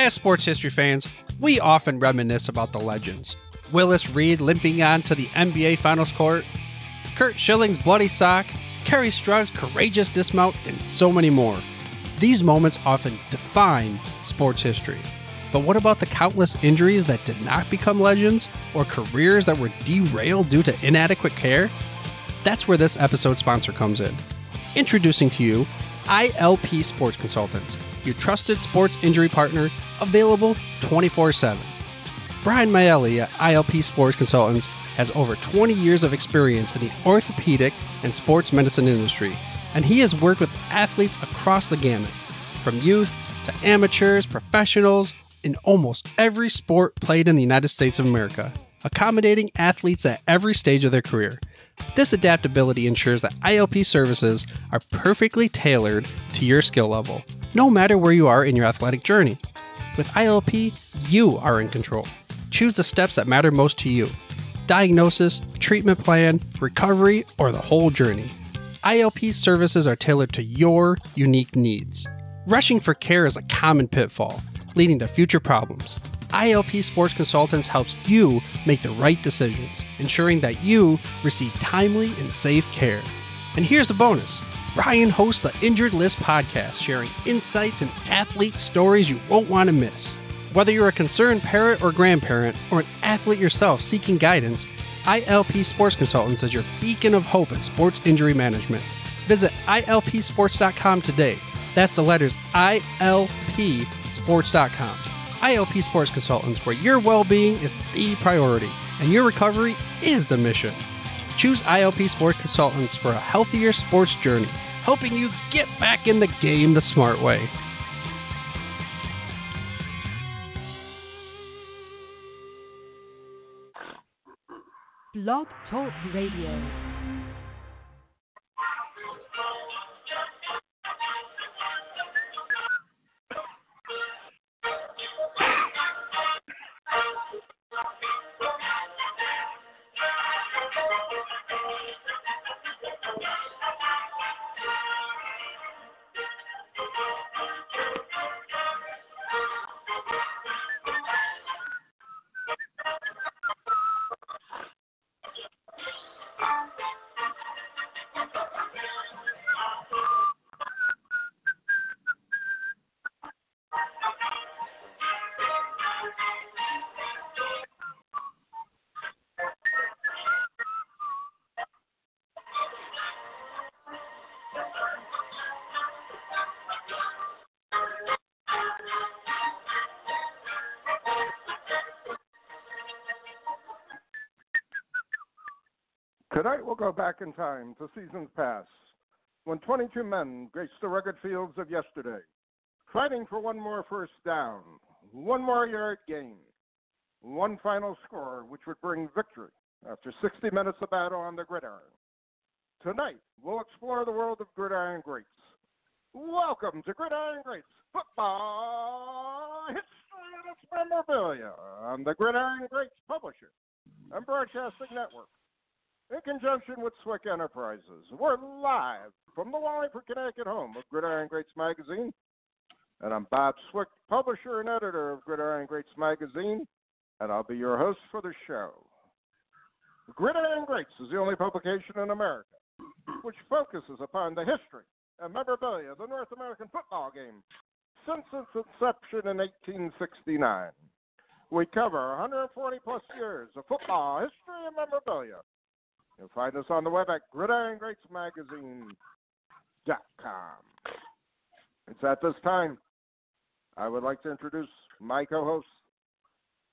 As sports history fans, we often reminisce about the legends. Willis Reed limping onto the NBA Finals court, Kurt Schilling's bloody sock, Kerry Strug's courageous dismount, and so many more. These moments often define sports history. But what about the countless injuries that did not become legends, or careers that were derailed due to inadequate care? That's where this episode's sponsor comes in. Introducing to you, ILP Sports Consultants, your trusted sports injury partner, available 24/7. Brian Maelli at ILP Sports Consultants has over 20 years of experience in the orthopedic and sports medicine industry, and he has worked with athletes across the gamut, from youth to amateurs, professionals, in almost every sport played in the United States of America, accommodating athletes at every stage of their career. This adaptability ensures that ILP services are perfectly tailored to your skill level, no matter where you are in your athletic journey. With ILP, you are in control. Choose the steps that matter most to you. Diagnosis, treatment plan, recovery, or the whole journey. ILP services are tailored to your unique needs. Rushing for care is a common pitfall, leading to future problems. ILP Sports Consultants helps you make the right decisions, ensuring that you receive timely and safe care. And here's a bonus. Brian hosts the Injured List podcast, sharing insights and athlete stories you won't want to miss. Whether you're a concerned parent or grandparent, or an athlete yourself seeking guidance, ILP Sports Consultants is your beacon of hope in sports injury management. Visit ilpsports.com today. That's the letters ilpsports.com. ILP Sports Consultants, where your well-being is the priority and your recovery is the mission. Choose ILP Sports Consultants for a healthier sports journey, helping you get back in the game the smart way. Blog Talk Radio. Tonight we'll go back in time to seasons past, when 22 men graced the rugged fields of yesterday, fighting for one more first down, one more yard gain, one final score which would bring victory after 60 minutes of battle on the gridiron. Tonight we'll explore the world of Gridiron Greats. Welcome to Gridiron Greats Football History and its Memorabilia on the Gridiron Greats Publisher and Broadcasting Network. In conjunction with Swick Enterprises, we're live from the Wallingford, Connecticut home of Gridiron Greats Magazine. And I'm Bob Swick, publisher and editor of Gridiron Greats Magazine, and I'll be your host for the show. Gridiron Greats is the only publication in America which focuses upon the history and memorabilia of the North American football game since its inception in 1869. We cover 140-plus years of football history and memorabilia. You'll find us on the web at gridirongreatsmagazine.com. It's at this time I would like to introduce my co-host.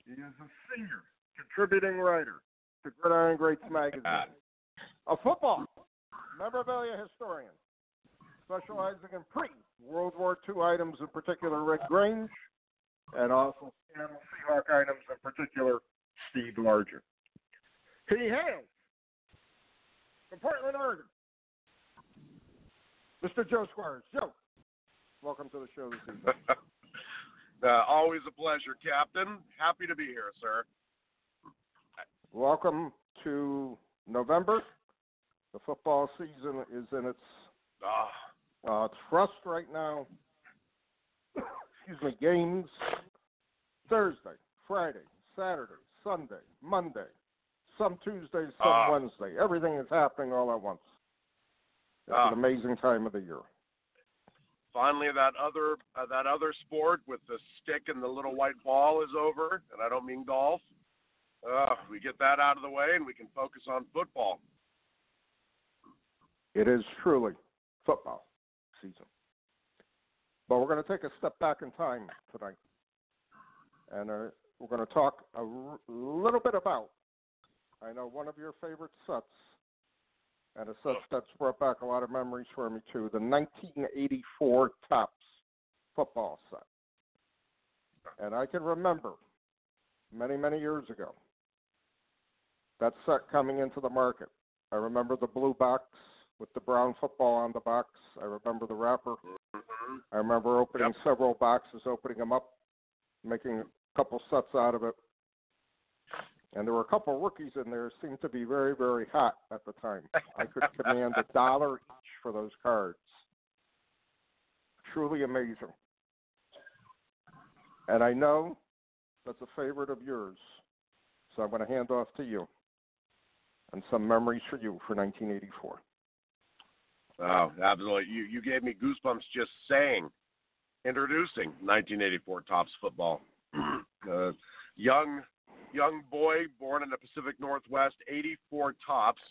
He is a senior contributing writer to Gridiron Greats Magazine, a football memorabilia historian, specializing in pre-World War II items, in particular Red Grange, and also Seattle Seahawk items, in particular Steve Larger. He hails from Portland, Oregon, Mr. Joe Squires. Joe, welcome to the show this evening. Always a pleasure, Captain. Happy to be here, sir. Welcome to November. The football season is in its thrust right now. Games Thursday, Friday, Saturday, Sunday, Monday, some Tuesdays, some Wednesday. Everything is happening all at once. It's an amazing time of the year. Finally, that other sport with the stick and the little white ball is over, and I don't mean golf. We get that out of the way, and we can focus on football. It is truly football season. But we're going to take a step back in time tonight, and we're going to talk a little bit about, I know, one of your favorite sets, and a set that's brought back a lot of memories for me, too, the 1984 Topps football set. And I can remember many, many years ago that set coming into the market. I remember the blue box with the brown football on the box. I remember the wrapper. I remember opening several boxes, opening them up, making a couple sets out of it. And there were a couple rookies in there who seemed to be very, very hot at the time. I could command $1 each for those cards. Truly amazing. And I know that's a favorite of yours, so I'm going to hand off to you and some memories for you for 1984. Oh, absolutely. You gave me goosebumps just introducing 1984 Topps football. Young boy born in the Pacific Northwest, 84 Topps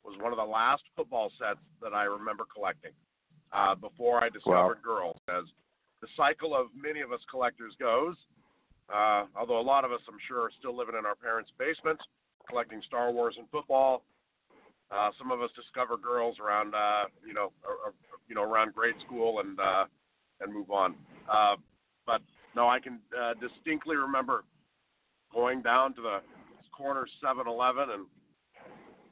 was one of the last football sets that I remember collecting before I discovered girls. As the cycle of many of us collectors goes, although a lot of us, I'm sure, are still living in our parents' basements, collecting Star Wars and football. Some of us discover girls around, around grade school and move on. But no, I can distinctly remember going down to the corner 7-Eleven and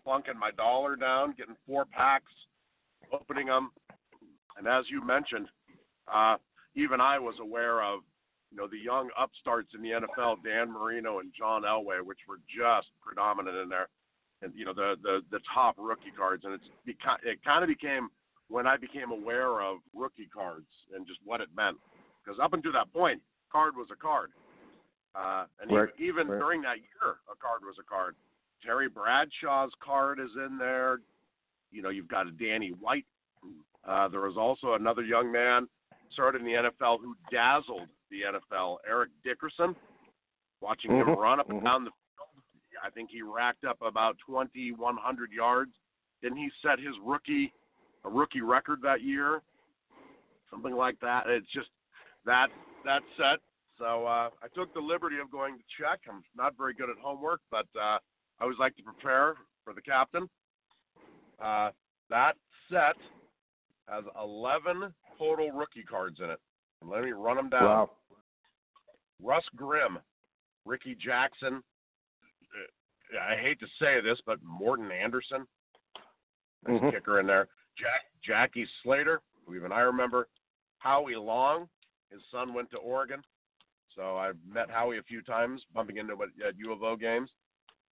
plunking my $1 down, getting 4 packs, opening them. And as you mentioned, even I was aware of, the young upstarts in the NFL, Dan Marino and John Elway, which were just predominant in there. And, the top rookie cards. And it kind of became when I became aware of rookie cards and just what it meant. Because up until that point, card was a card. Even during that year, a card was a card. Terry Bradshaw's card is in there. You've got a Danny White. There was also another young man started in the NFL who dazzled the NFL, Eric Dickerson. Watching him run up and down the field, I think he racked up about 2,100 yards. Didn't he set his rookie record that year? Something like that. It's just that set. So I took the liberty of going to check. I'm not very good at homework, but I always like to prepare for the captain. That set has 11 total rookie cards in it. And let me run them down. Wow. Russ Grimm, Ricky Jackson. I hate to say this, but Morton Anderson. Nice kicker in there. Jackie Slater, who even I remember. Howie Long. His son went to Oregon. So I've met Howie a few times, bumping into him at U of O games.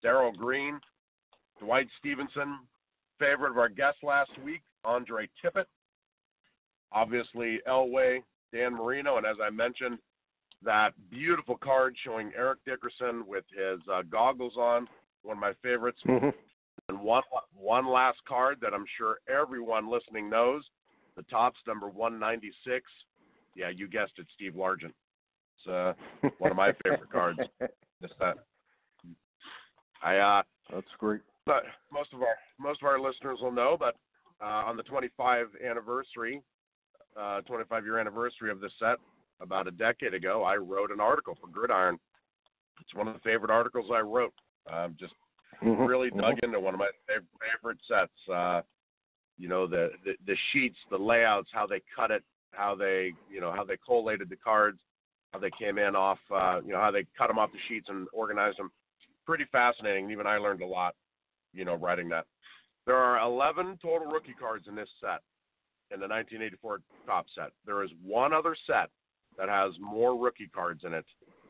Darryl Green, Dwight Stevenson, favorite of our guest last week, Andre Tippett. Obviously, Elway, Dan Marino, and as I mentioned, that beautiful card showing Eric Dickerson with his goggles on, one of my favorites. And one last card that I'm sure everyone listening knows, the Topps number 196. Yeah, you guessed it, Steve Largent. It's one of my favorite cards. Just that. That's great. But most of our listeners will know, but on the 25-year anniversary of this set, about a decade ago, I wrote an article for Gridiron. It's one of the favorite articles I wrote. Just really dug into one of my favorite sets. The sheets, the layouts, how they cut it, how they collated the cards, how they came in off, how they cut them off the sheets and organized them. Pretty fascinating. Even I learned a lot, writing that. There are 11 total rookie cards in this set, in the 1984 Topps set. There is one other set that has more rookie cards in it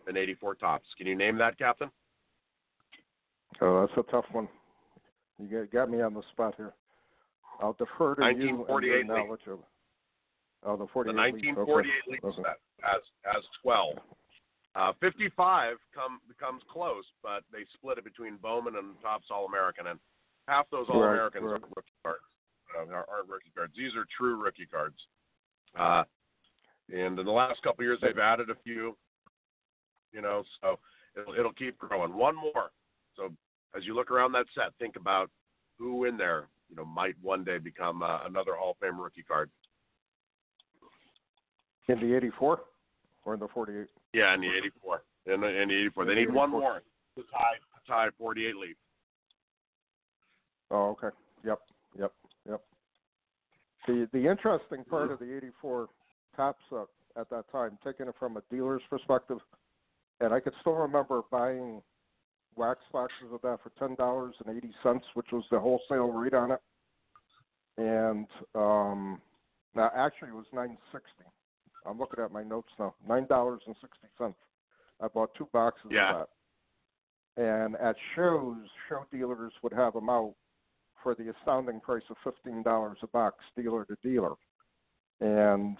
than 84 Topps. Can you name that, Captain? Oh, that's a tough one. You got me on the spot here. I'll defer to you and your knowledge of it. Oh, the 48 The 1948 league set has 12. 55 becomes close, but they split it between Bowman and Topps All-American, and half those All-Americans are rookie cards. Aren't rookie cards. These are true rookie cards. And in the last couple of years, they've added a few. So it'll keep growing. One more. So as you look around that set, think about who in there, might one day become another Hall of Fame rookie card. In the 84 or in the 48? Yeah, in the 84. In the 84. They need one more to tie 48 lead. Oh, okay. Yep. The interesting part of the 84 Topps at that time, taking it from a dealer's perspective, and I could still remember buying wax boxes of that for $10.80, which was the wholesale rate on it. And now actually it was $9.60. I'm looking at my notes now. $9.60. I bought 2 boxes of that. And at show dealers would have them out for the astounding price of $15 a box, dealer to dealer. And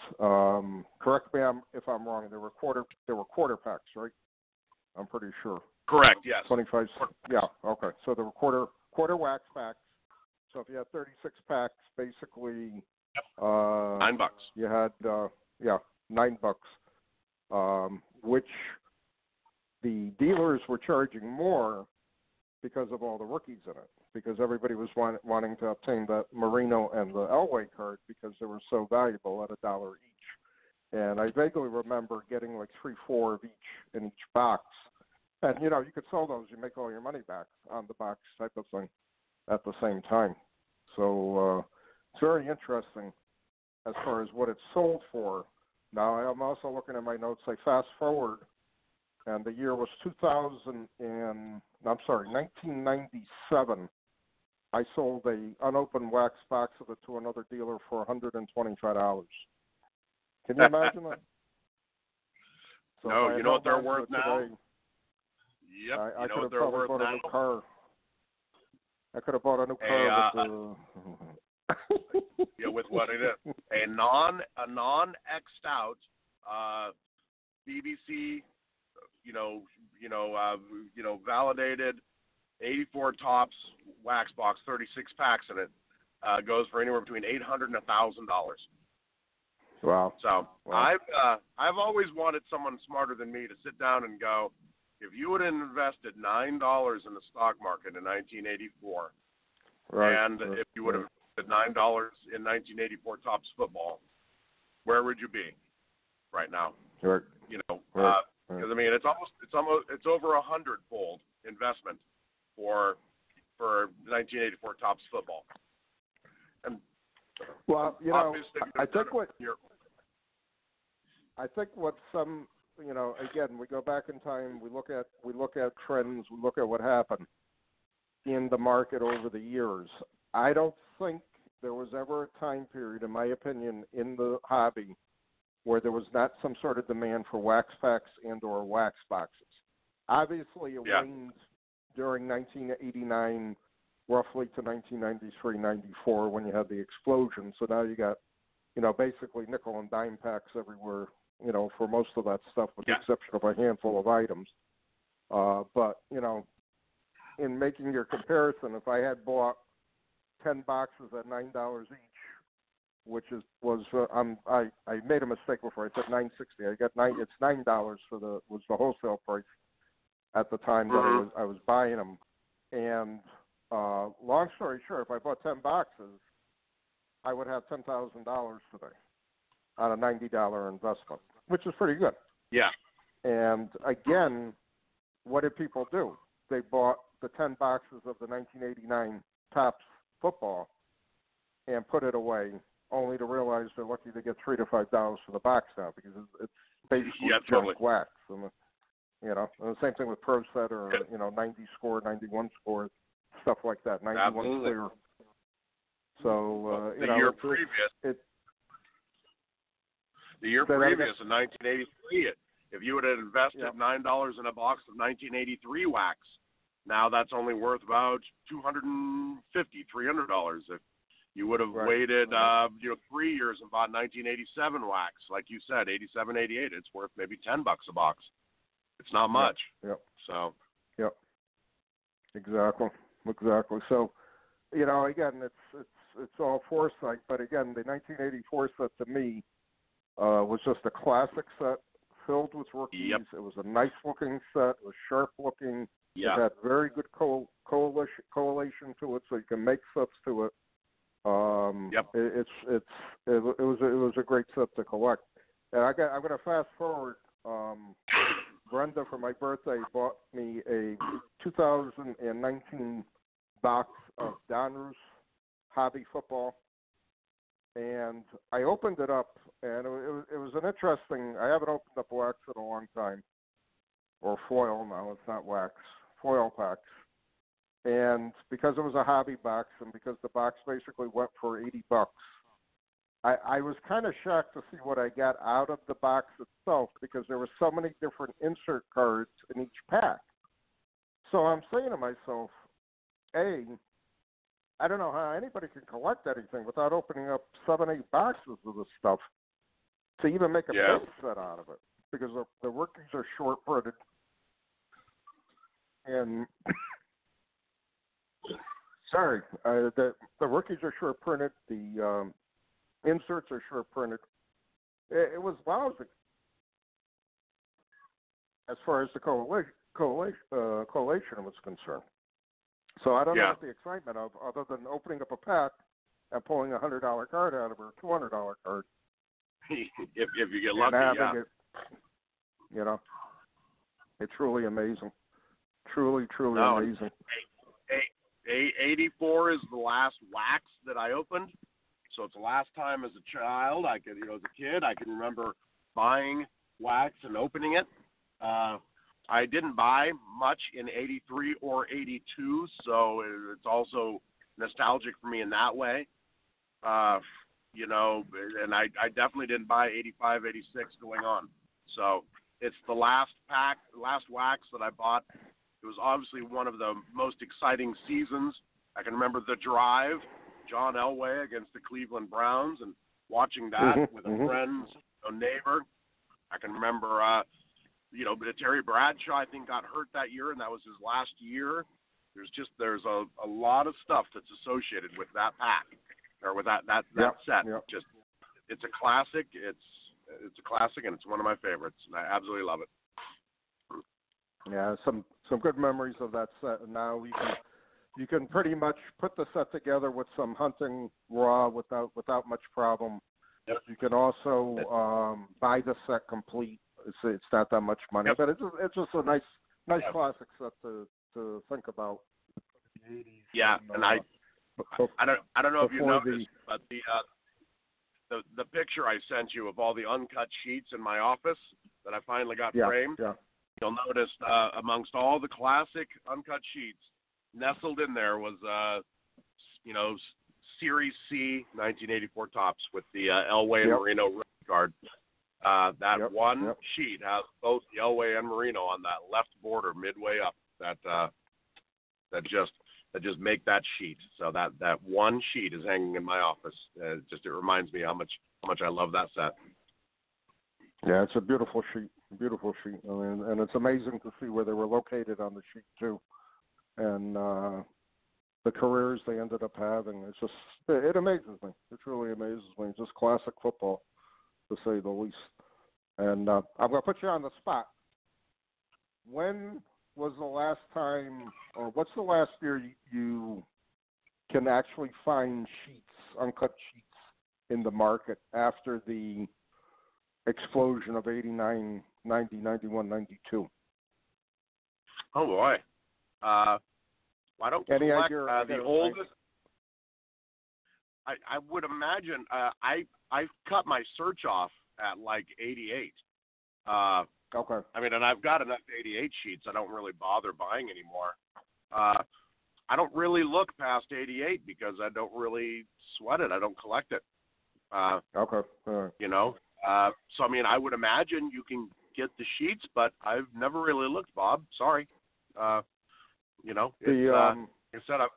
correct me if I'm wrong. There were quarter packs, right? I'm pretty sure. Correct. Yes. 25. Yeah. Okay. So there were quarter wax packs. So if you had 36 packs, basically, $9. You had $9, which the dealers were charging more because of all the rookies in it, because everybody was wanting to obtain the Marino and the Elway card because they were so valuable at $1 each. And I vaguely remember getting like 3-4 of each in each box. And, you could sell those. You make all your money back on the box type of thing at the same time. So it's very interesting as far as what it's sold for. Now, I'm also looking at my notes. I fast forward, and the year was 1997. I sold a unopened wax box of it to another dealer for $125. Can you imagine that? So no, you know what they're worth now? Today, yep, I could have probably bought a new car. I could have bought a new car with what it is. A non-X'd out BBC, validated 84 Topps wax box, 36 packs in it, goes for anywhere between $800 and $1,000. Wow. So I've always wanted someone smarter than me to sit down and go, if you would have invested $9 in the stock market in 1984, if you would have invested $9 in 1984 Topps football, where would you be right now? Right. Because I mean, it's over 100-fold investment for 1984 Topps football. And I think what some, again, we go back in time, we look at trends, we look at what happened in the market over the years. I don't think there was ever a time period, in my opinion, in the hobby where there was not some sort of demand for wax packs and or wax boxes. Obviously, it waned during 1989, roughly to 1993, 94, when you had the explosion. So now you got, basically nickel and dime packs everywhere, for most of that stuff, with the exception of a handful of items. But, in making your comparison, if I had bought 10 boxes at $9 each, which I made a mistake before. I said $9.60. It's $9 was the wholesale price at the time that I was buying them. And long story short, if I bought 10 boxes, I would have $10,000 today on a $90 investment, which is pretty good. Yeah. And again, what did people do? They bought the 10 boxes of the 1989 Topps football and put it away, only to realize they're lucky to get $3 to $5 for the box now, because it's basically junk wax. And and the same thing with Pro Set or 90 score, 91 score, stuff like that. 91 clear. So the year previous. The year previous, in 1983, if you would have invested $9 in a box of 1983 wax, now that's only worth about $250, $300. If you would have waited 3 years and bought 1987 wax, like you said, 87, 88, it's worth maybe $10 a box. It's not much. Yep. So. Yep. Exactly. So, again, it's all foresight, but again, the 1984 set to me was just a classic set filled with rookies. Yep. It was a nice looking set. It was sharp looking. Yeah. It had very good correlation to it, so you can make sets to it. Yep. It was a great set to collect. And I'm going to fast forward. Brenda, for my birthday, bought me a 2019 box of Donruss hobby football, and I opened it up, and it was an interesting. I haven't opened up wax in a long time, or foil. No, it's not wax. Foil packs. And because it was a hobby box, and because the box basically went for $80, I was kind of shocked to see what I got out of the box itself, because there were so many different insert cards in each pack. So I'm saying to myself, I don't know how anybody can collect anything without opening up 7-8 boxes of this stuff to even make a base set out of it, because the rookies are short printed. And sorry, the rookies are short printed. The inserts are short printed. It was lousy as far as the collation was concerned. So I don't know what the excitement of, other than opening up a pack and pulling a $100 card out of it, or $200 card. if you get lucky, having it, it's truly amazing. Truly amazing. 84 is the last wax that I opened, so it's the last time as a child as a kid, I can remember buying wax and opening it. I didn't buy much in 83 or 82, so it's also nostalgic for me in that way. And I definitely didn't buy 85, 86 going on. So it's the last wax that I bought. It was obviously one of the most exciting seasons. I can remember the drive, John Elway against the Cleveland Browns, and watching that with a friend, a neighbor. I can remember, Terry Bradshaw, I think, got hurt that year, and that was his last year. There's a lot of stuff that's associated with that pack, or with that set. Yep. It's a classic. It's a classic, and it's one of my favorites, and I absolutely love it. Yeah, some good memories of that set. And now you can pretty much put the set together with some hunting raw without much problem. Yep. You can also buy the set complete. It's not that much money, but it's just a nice classic set to think about. Yeah, and I don't know if you noticed, but the picture I sent you of all the uncut sheets in my office that I finally got framed. Yeah. You'll notice amongst all the classic uncut sheets, nestled in there was Series C 1984 tops with the Elway and Marino rookie card. That one sheet has both the Elway and Marino on that left border midway up. That just make that sheet. So that one sheet is hanging in my office. It reminds me how much I love that set. Yeah, it's a beautiful sheet. I mean, and it's amazing to see where they were located on the sheet too, and the careers they ended up having. It amazes me. It truly amazes me. Just classic football, to say the least. And I'm going to put you on the spot. When was the last time, or what's the last year you can actually find uncut sheets in the market after the explosion of 89, 90, 91, 92? Oh, boy. Why don't Any collect idea, the oldest? I would imagine I cut my search off at like 88. Okay. I mean, and I've got enough 88 sheets. I don't really bother buying anymore. I don't really look past 88 because I don't really sweat it. I don't collect it. Okay. All right. So, I mean, I would imagine you can get the sheets, but I've never really looked, Bob. Sorry. Instead of.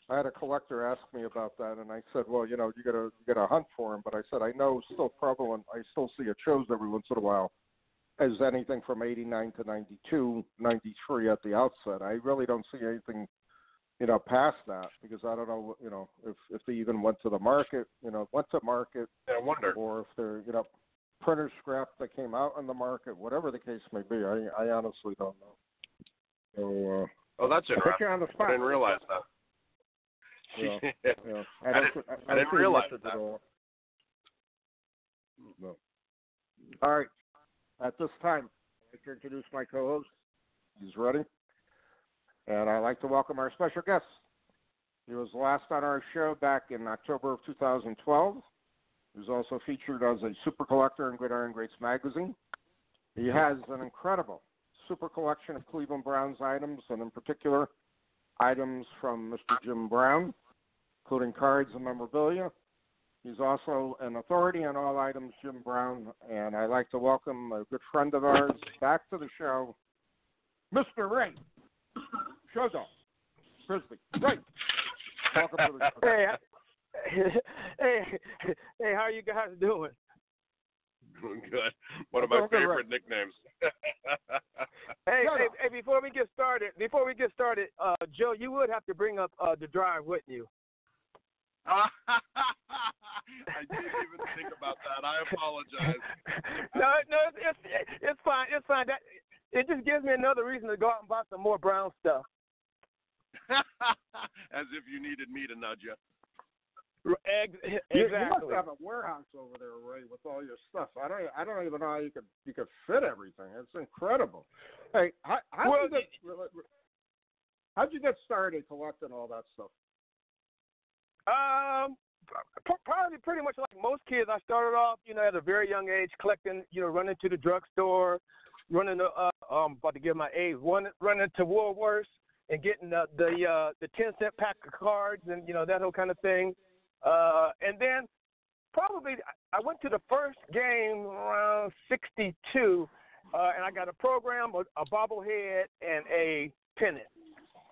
I had a collector ask me about that, and I said, well, you gotta hunt for them. But I said, I know it's still prevalent. I still see it shows every once in a while. as anything from 89 to 92, 93 at the outset. I really don't see anything, past that, because I don't know, if they even went to the market, went to market. I wonder. Or if they're, printer scrap that came out on the market, whatever the case may be. I honestly don't know. So, oh, that's interesting. I put you on the spot. I didn't realize that. Yeah. I didn't realize that. No. All right. At this time, I'd like to introduce my co-host. He's ready. And I'd like to welcome our special guest. He was last on our show back in October of 2012. He was also featured as a super collector in Gridiron Greats magazine. He has an incredible super collection of Cleveland Browns items, and in particular, items from Mr. Jim Brown, including cards and memorabilia. He's also an authority on all items Jim Brown, and I'd like to welcome a good friend of ours back to the show, Mr. Ray Showdog Frisbee. Ray, welcome to the show. Hey, how are you guys doing? Doing good. One of my favorite nicknames. Hey, before we get started, Joe, you would have to bring up the drive, wouldn't you? I didn't even think about that. I apologize. No, it's fine. It's fine. It just gives me another reason to go out and buy some more Brown stuff. As if you needed me to nudge you. Exactly. You must have a warehouse over there, Ray, with all your stuff. I don't even know how you could fit everything. It's incredible. Hey, how'd you get started collecting all that stuff? Probably pretty much like most kids. I started off, at a very young age, collecting, running to the drugstore, running to, about to give my age, running to Woolworths and getting the 10-cent pack of cards and, that whole kind of thing. And then probably I went to the first game around 62, and I got a program, a bobblehead, and a pennant.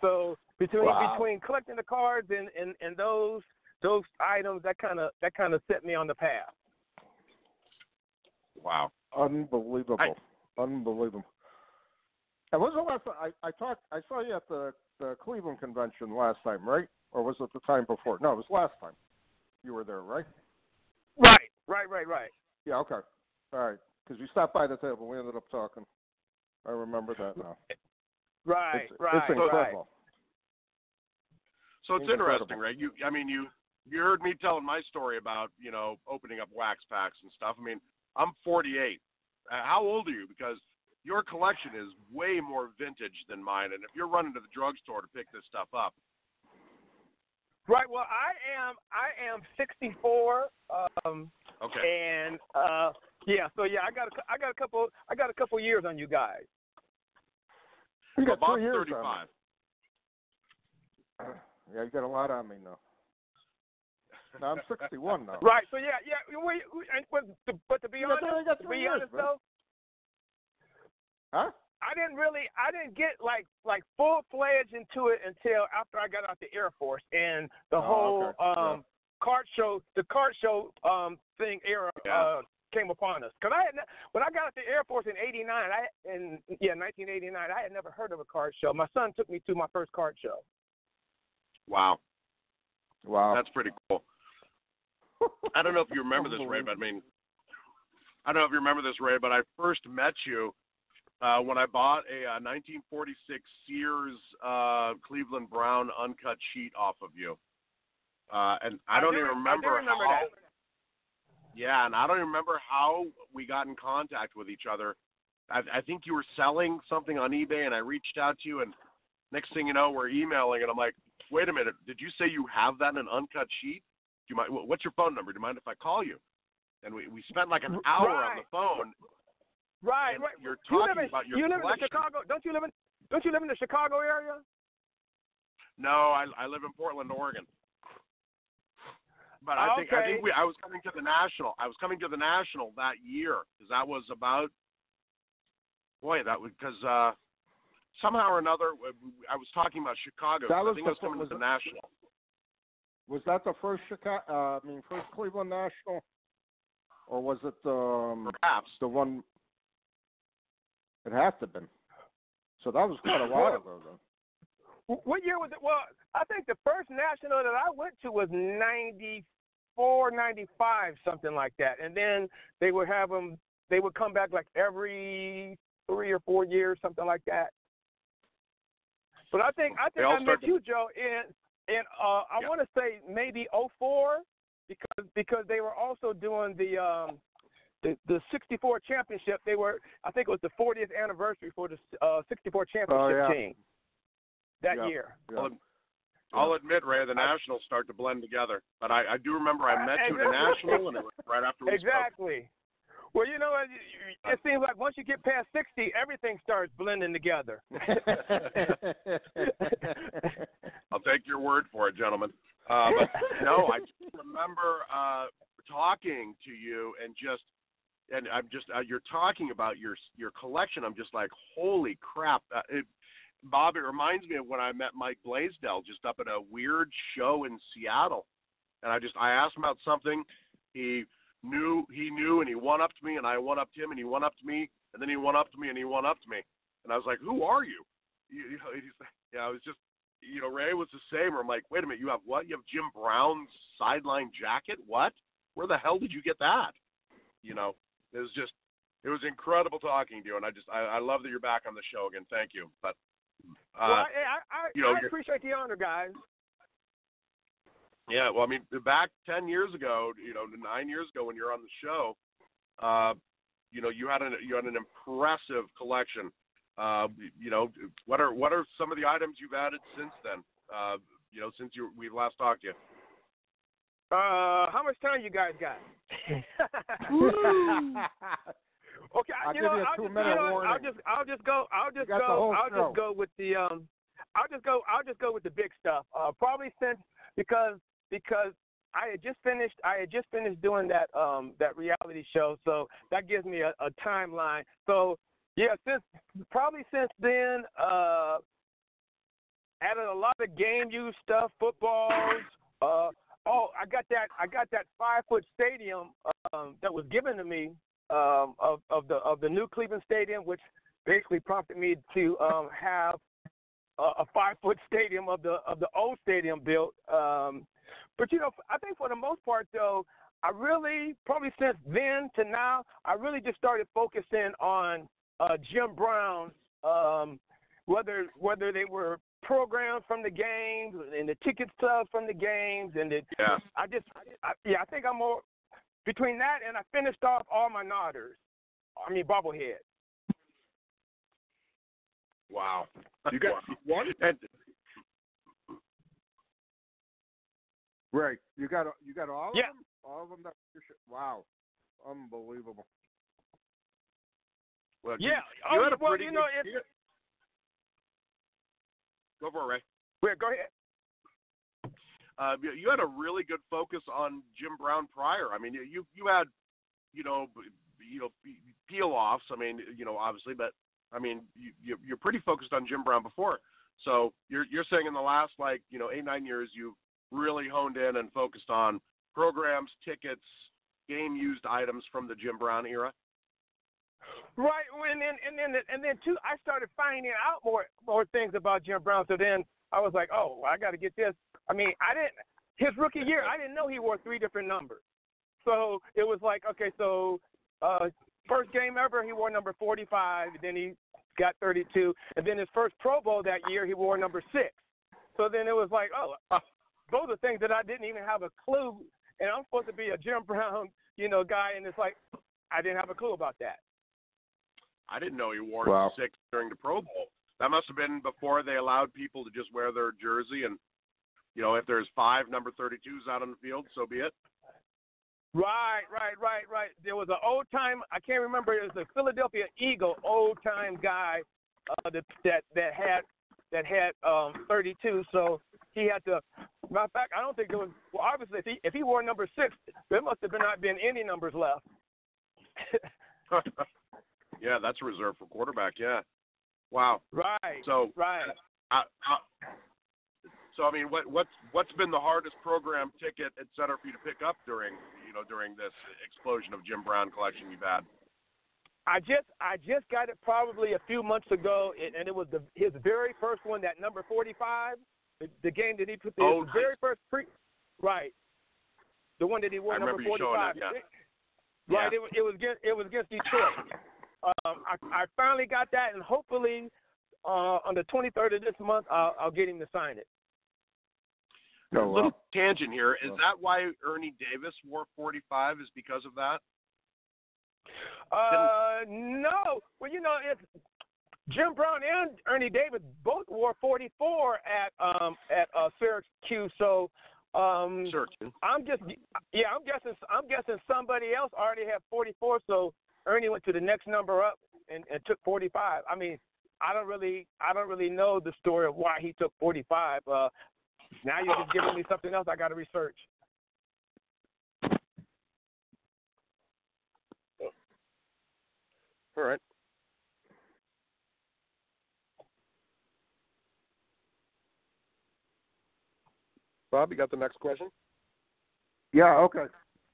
So between collecting the cards and those items, that kind of set me on the path. Wow! Unbelievable! Unbelievable! And was the last time I saw you at the Cleveland convention last time, right? Or was it the time before? No, it was last time. You were there, right? Right. Yeah, okay. All right. Because you stopped by the table. We ended up talking. I remember that now. Right. It's incredible. So it's interesting, right? You heard me telling my story about, opening up wax packs and stuff. I mean, I'm 48. How old are you? Because your collection is way more vintage than mine. And if you're running to the drugstore to pick this stuff up. Right. Well, I am 64. Okay. And I got a couple years on you guys. You got about 2 years 35. Yeah, you got a lot on me now. No, I'm 61 now. Right. So but to be honest, though, huh? I didn't get like full-fledged into it until after I got out the Air Force and the whole card show thing era came upon us. Because when I got out the Air Force in 1989, I had never heard of a card show. My son took me to my first card show. Wow. That's pretty cool. I don't know if you remember this, Ray, but I first met you when I bought a 1946 Sears Cleveland Brown uncut sheet off of you. And I don't even remember how. That. Yeah, and I don't even remember how we got in contact with each other. I think you were selling something on eBay, and I reached out to you, and next thing you know, we're emailing, and I'm like, wait a minute, did you say you have that in an uncut sheet? Do you mind? What's your phone number? Do you mind if I call you? And we spent like an hour on the phone. Right. You're talking about your collection. You live in Chicago? Don't you live in the Chicago area? No, I live in Portland, Oregon. But I think I was coming to the National. I was coming to the National that year because that was about. Because somehow or another I was talking about Chicago. I think I was coming to the National. Was that the first first Cleveland National, or was it perhaps the one? It has to have been. So that was quite a while ago, though. What year was it? Well, I think the first national that I went to was 94, 95, something like that. And then they would have them. They would come back like every 3 or 4 years, something like that. But I think I met you, Joe, in I want to say maybe 04, because they were also doing the 64 championship. I think it was the 40th anniversary for the 64 championship team that year. Yeah. I'll admit, Ray, the Nationals start to blend together. But I do remember I met you at a National, and it was right after we spoke. Well, you know, it seems like once you get past 60, everything starts blending together. I'll take your word for it, gentlemen. But no, I just remember talking to you and I'm just you're talking about your collection. I'm just like, holy crap. Bob, it reminds me of when I met Mike Blaisdell just up at a weird show in Seattle. And I asked him about something. He knew, and he went up to me, and I went up to him, and he went up to me, and then he went up to me, and he went up to me. And I was like, who are you? I was just, Ray was the same. I'm like, wait a minute, you have what? You have Jim Brown's sideline jacket? What? Where the hell did you get that? It was incredible talking to you, and I love that you're back on the show again. Thank you. But I appreciate the honor, guys. Yeah, well, I mean, back 10 years ago, 9 years ago when you're on the show, you had an impressive collection. What are some of the items you've added since then? Since we last talked to you. How much time you guys got? Okay, I'll give you a 2-minute warning. I'll just go with the big stuff. Probably because I had just finished doing that reality show, so that gives me a timeline. So yeah, since then, added a lot of game use stuff, footballs. I got that 5-foot stadium that was given to me of the new Cleveland Stadium, which basically prompted me to have a 5-foot stadium of the old stadium built. But I think for the most part, though, I really, probably since then to now, I really just started focusing on Jim Brown, whether they were programs from the games and the ticket stubs from the games, and I think I'm more between that, and I finished off all my bobbleheads. Wow, you got one. Right, you got all of them. All of them. Wow, unbelievable. Well, yeah. You had a pretty good Go for it, Ray. Go ahead. You had a really good focus on Jim Brown prior. I mean, you had, peel-offs. I mean, obviously, but I mean, you're pretty focused on Jim Brown before. So you're saying in the last 8-9 years you've really honed in and focused on programs, tickets, game-used items from the Jim Brown era. Right, and then too, I started finding out more things about Jim Brown. So then I was like, oh, I got to get this. I mean, his rookie year, I didn't know he wore 3 different numbers. So it was like, okay, so first game ever, he wore number 45. Then he got 32, and then his first Pro Bowl that year, he wore number 6. So then it was like, oh, those are things that I didn't even have a clue. And I'm supposed to be a Jim Brown, guy, and it's like I didn't have a clue about that. I didn't know he wore 6 during the Pro Bowl. That must have been before they allowed people to just wear their jersey, and if there's 5 number 32s out on the field, so be it. Right. There was an old time. I can't remember. It was a Philadelphia Eagle old time guy that had 32. So he had to. Matter of fact, I don't think there was. Well, obviously, if he wore number 6, there must have not been any numbers left. Yeah, that's reserved for quarterback. Yeah. Wow. Right. So right. So I mean, what's been the hardest program, ticket, et cetera, for you to pick up during this explosion of Jim Brown collection you've had? I just got it probably a few months ago, and it was his very first one, that number 45, the game that he put there. His very first right, the one that he wore, number 45. That, Right, it was against Detroit. I finally got that, and hopefully on the 23rd of this month, I'll get him to sign it. A little tangent here. Is that why Ernie Davis wore 45? Is because of that? No. Well, it's Jim Brown and Ernie Davis both wore 44 at Syracuse. So I'm guessing somebody else already had 44. So Ernie went to the next number up and took 45. I mean, I don't really know the story of why he took 45. Now you're just giving me something else I got to research. All right. Bob, you got the next question? Yeah, okay.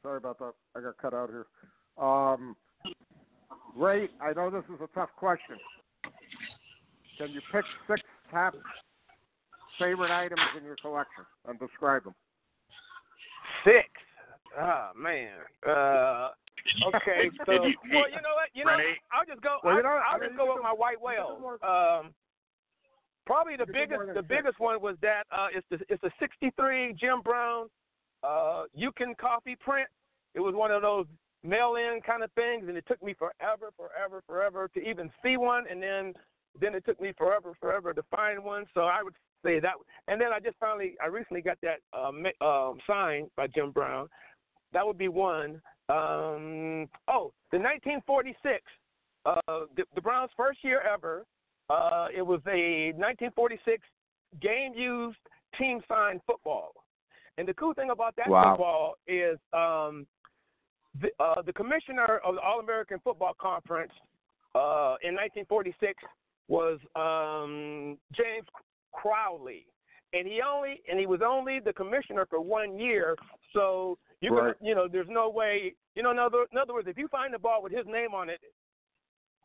Sorry about that. I got cut out here. Ray, I know this is a tough question. Can you pick 6 top favorite items in your collection and describe them? 6? Oh, man. Okay, so well, you know what? I'll just go. I'll just go with my white whale. Probably the biggest one was that it's a '63 Jim Brown Yukon coffee print. It was one of those mail-in kind of things, and it took me forever to even see one, and then it took me forever to find one. So I would say that. And then I recently got that signed by Jim Brown. That would be one. The 1946, the Browns' first year ever. It was a 1946 game-used team-signed football. And the cool thing about that football is the commissioner of the All-American Football Conference in 1946 was James Crowley. And he was only the commissioner for 1 year. So there's no way, in other words, if you find a ball with his name on it,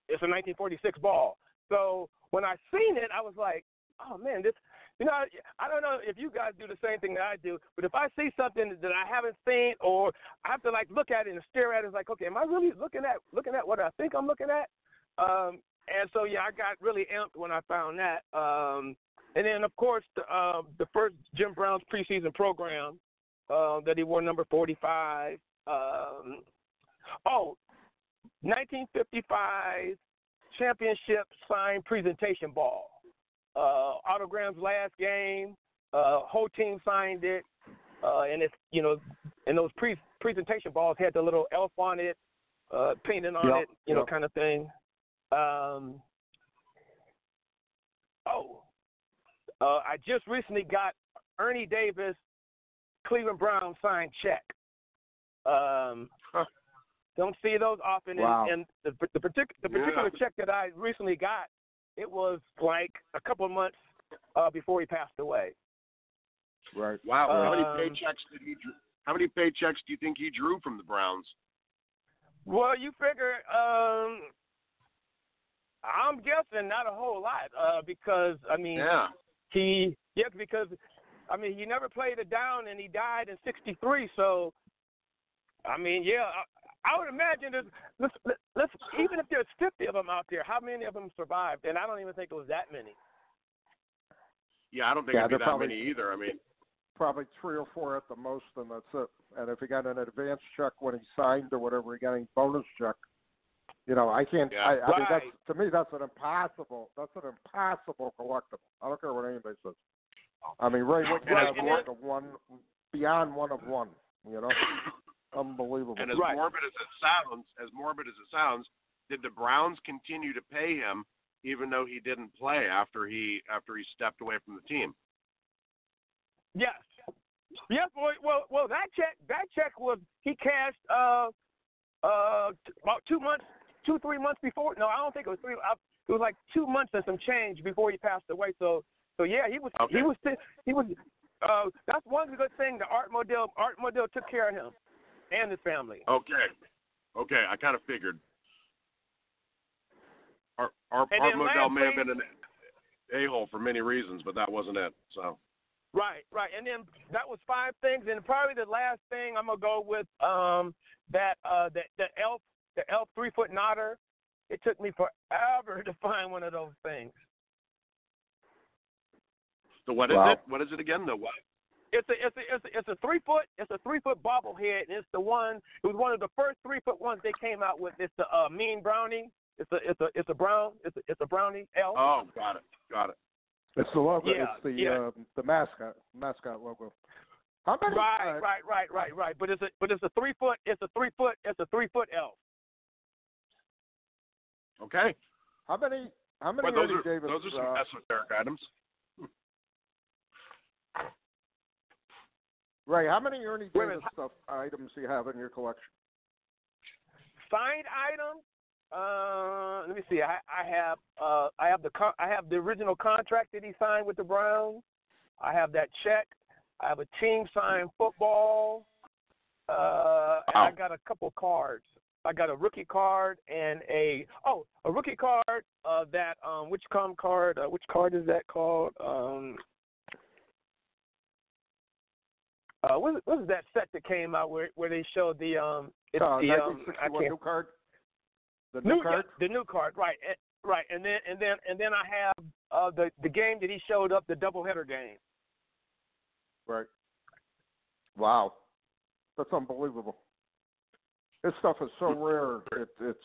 it's a 1946 ball. So when I seen it, I was like, oh man, this, I don't know if you guys do the same thing that I do, but if I see something that I haven't seen, or I have to look at it and stare at it, it's like, okay, am I really looking at what I think I'm looking at? And so I got really amped when I found that. And then of course the first Jim Brown's preseason program that he wore, number 45. 1955 championship signed presentation ball. Autograms last game. Whole team signed it. And it's, and those presentation balls had the little elf on it, painted on it, kind of thing. I just recently got Ernie Davis Cleveland Brown signed check. Don't see those often. Wow. And the particular check that I recently got, it was like a couple of months before he passed away. Right. Wow. How many paychecks do you think he drew from the Browns? Well, you figure, I'm guessing not a whole lot because, he never played it down, and he died in '63. So, I would imagine let's even if there's 50 of them out there, how many of them survived? And I don't even think it was that many. Yeah, I don't think it'd be that many either. Probably 3 or 4 at the most, and that's it. And if he got an advance check when he signed or whatever, he got a bonus check. I can't. Yeah. I mean, to me, that's an impossible collectible. I don't care what anybody says. I mean, Ray would have one beyond one of one. Unbelievable. And as morbid as it sounds, did the Browns continue to pay him even though he didn't play after he stepped away from the team? Yes. Yes. Well, that check was he cashed about 2 3 months before. No, I don't think it was 3. It was like 2 months and some change before he passed away. So yeah, he was. Okay. He was. That's one good thing. The Art Modell took care of him and his family. Okay, I kind of figured. Art And then Modell may have lastly- been an a-hole for many reasons, but that wasn't it. So. Right. And then that was 5 things, and probably the last thing I'm gonna go with the elf 3-foot nodder. It took me forever to find one of those things. So what is it? What is it again? The what? It's a 3-foot bobblehead, and it's the one. It was one of the first 3-foot ones they came out with. It's the Mean Brownie. It's a brownie elf. Oh, got it. It's the logo. Yeah, it's the mascot logo. How many? Right. But it's a 3-foot. It's a 3-foot elf. Okay. How many? Well, those are some esoteric items. Right. How many Ernie Davis stuff items do you have in your collection? Signed items. Let me see. I have the original contract that he signed with the Browns. I have that check. I have a team signed football. And I got a couple cards. I got a rookie card and a rookie card that which card is that called? What was that set that came out where they showed the 1961 new card. The new card. The new card, right, and then I have the game that he showed up, the doubleheader game. Right. Wow, that's unbelievable. This stuff is so rare. It's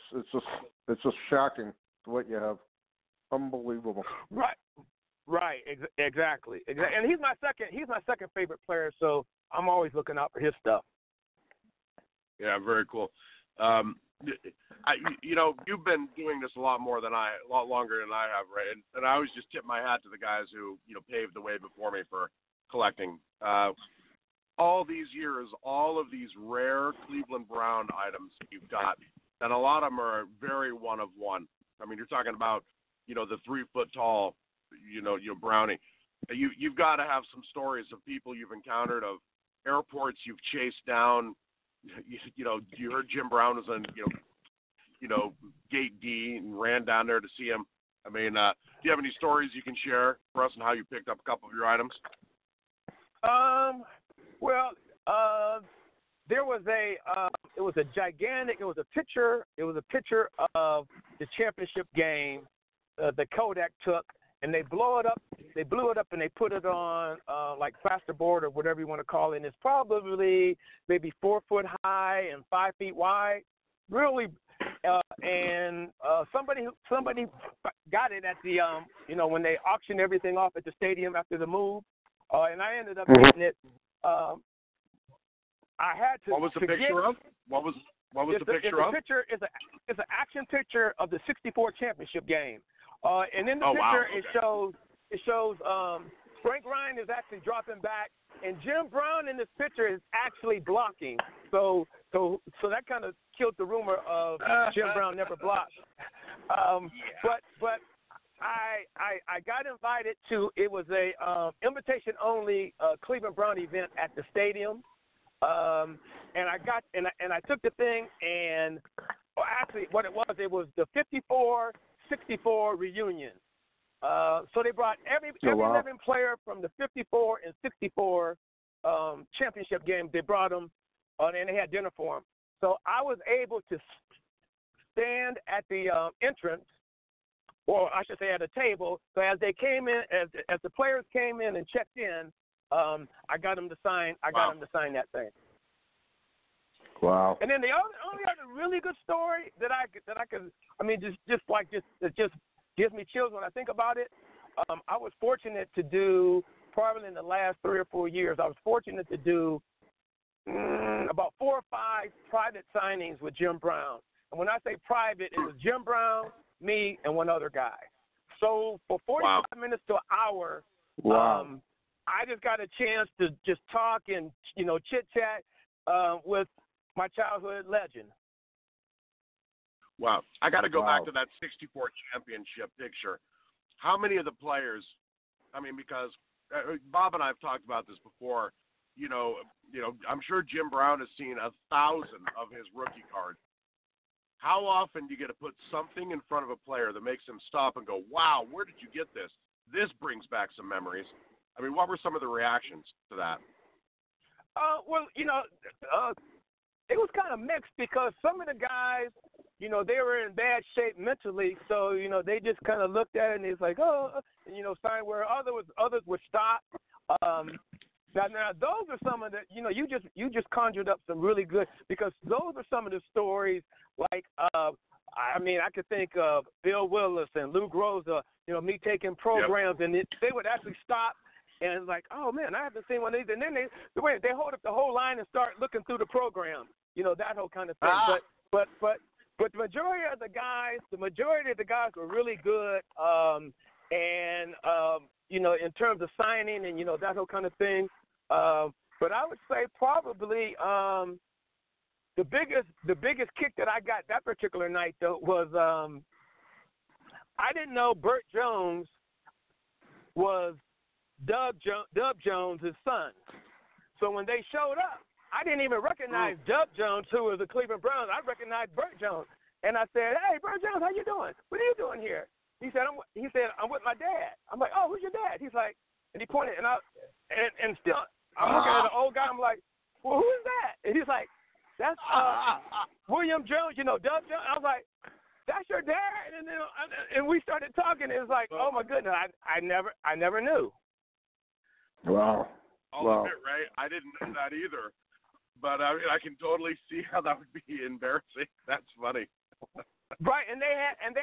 just shocking what you have. Unbelievable. Right. Exactly. And he's my second favorite player, so I'm always looking out for his stuff. Yeah, very cool. You've been doing this a lot longer than I have, right? And I always just tip my hat to the guys who, paved the way before me for collecting. All these years, all of these rare Cleveland Brown items you've got, and a lot of them are very one of one. I mean, you're talking about, the 3-foot tall, Brownie. You've got to have some stories of people you've encountered, of airports you've chased down. You heard Jim Brown was on, Gate D and ran down there to see him. I mean, do you have any stories you can share for us on how you picked up a couple of your items? Well, there was it was a picture of the championship game that Kodak took, and they blew it up and they put it on like plasterboard or whatever you want to call it. And it's probably maybe 4 foot high and 5 feet wide, really. And somebody got it at the when they auctioned everything off at the stadium after the move, and I ended up getting it. I had to. What was the picture of? What was the picture of? It's an action picture of the '64 championship game, and in the picture it shows Frank Ryan is actually dropping back, and Jim Brown in this picture is actually blocking. So that kind of killed the rumor of Jim Brown never blocked. But I got invited to, it was a invitation only Cleveland Brown event at the stadium, and I took the thing, and actually what it was the 54-64 reunion. So they brought every 11 player from the 54 and 64 championship game. They brought them, and they had dinner for them. So I was able to stand at the entrance, or I should say at a table. So as they came in, as the players came in and checked in, I got them to sign. Them to sign that thing. Wow. And then the only other really good story that I could, I mean, it just gives me chills when I think about it. I was fortunate to do, probably in the last 3 or 4 years, I was fortunate to do about 4 or 5 private signings with Jim Brown. And when I say private, it was Jim Brown, me, and one other guy. So for 45 minutes to an hour, I just got a chance to just talk and, chit-chat with my childhood legend. Wow. I got to go back to that 64 championship picture. How many of the players, I mean, because Bob and I have talked about this before, I'm sure Jim Brown has seen 1,000 of his rookie cards. how often do you get to put something in front of a player that makes him stop and go, wow, where did you get this? This brings back some memories. I mean, what were some of the reactions to that? Well, it was kind of mixed because some of the guys, they were in bad shape mentally, so they just kind of looked at it and it's like, oh, sign where others would stop. Now those are some of the, you just conjured up some really good, because those are some of the stories like, I could think of Bill Willis and Lou Groza, me taking programs, and they would actually stop. And it's like, oh, man, I haven't seen one of these. And then they hold up the whole line and start looking through the program, that whole kind of thing. But the majority of the guys were really good. In terms of signing and, that whole kind of thing. But I would say probably the biggest kick that I got that particular night, though, was I didn't know Burt Jones was Dub Jones' son. So when they showed up, I didn't even recognize Dub Jones, who was the Cleveland Browns. I recognized Burt Jones, and I said, "Hey, Burt Jones, how you doing? What are you doing here?" He said, "I'm with my dad." I'm like, "Oh, who's your dad?" He's like, and he pointed, and still I'm looking at the old guy. I'm like, "Well, who is that?" And he's like, "That's William Jones, Dub Jones." I was like, "That's your dad?" And we started talking. It was like, oh my goodness, I never knew. Wow. I'll admit, Ray, I didn't know that either. But I can totally see how that would be embarrassing. That's funny. Right, and they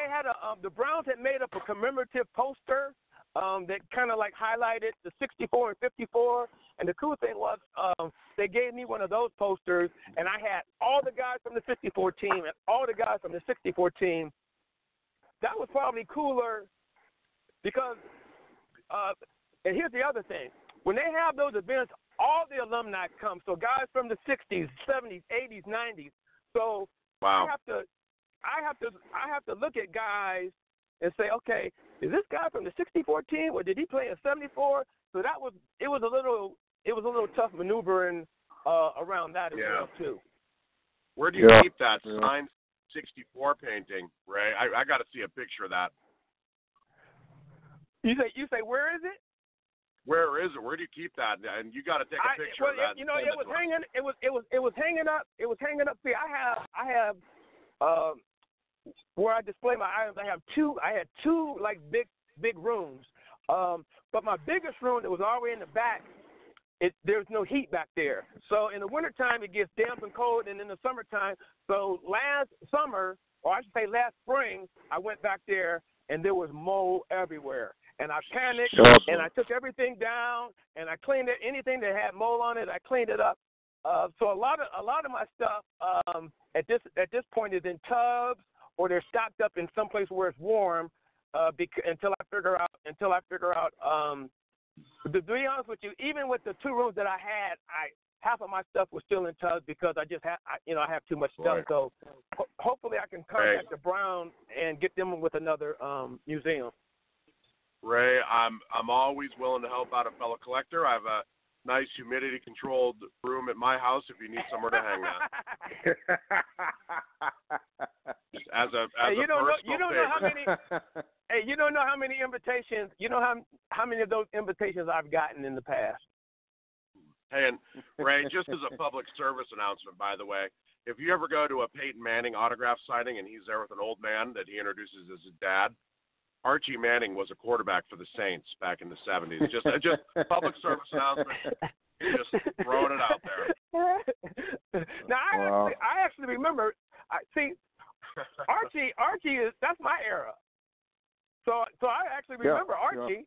had the Browns had made up a commemorative poster that kind of like highlighted the 64 and 54. And the cool thing was they gave me one of those posters, and I had all the guys from the 54 team and all the guys from the 64 team. That was probably cooler because, and here's the other thing. When they have those events, all the alumni come. So guys from the 60s, 70s, 80s, 90s. So wow. I have to look at guys and say, okay, is this guy from the 64 team or did he play in 74? So it was a little tough maneuvering around that as well too. Where do you keep that signed 64 painting, Ray? I got to see a picture of that. You say where is it? Where is it? Where do you keep that? And you got to take a picture of that. It was hanging. It was hanging up. It was hanging up. See, I have where I display my items. I had two like big rooms. But my biggest room that was all the way in the back, there's no heat back there. So in the wintertime it gets damp and cold, and in the summertime. So last summer, or I should say last spring, I went back there and there was mold everywhere. And I panicked, and I took everything down, and I cleaned it. Anything that had mold on it, I cleaned it up. So a lot of my stuff at this point is in tubs, or they're stocked up in some place where it's warm. Until I figure out. To be honest with you, even with the two rooms that I had, half of my stuff was still in tubs because I have too much stuff. Right. So hopefully I can contact the Browns and get them with another museum. Ray, I'm always willing to help out a fellow collector. I have a nice humidity-controlled room at my house if you need somewhere to hang that. Just as a personal favor. Hey, you don't know how many invitations. You know how many of those invitations I've gotten in the past. Hey, and Ray, just as a public service announcement, by the way, if you ever go to a Peyton Manning autograph signing and he's there with an old man that he introduces as his dad, Archie Manning was a quarterback for the Saints back in the 70s. Just public service announcement. Just throwing it out there. Now, I actually remember. Archie that's my era. So I actually remember Archie.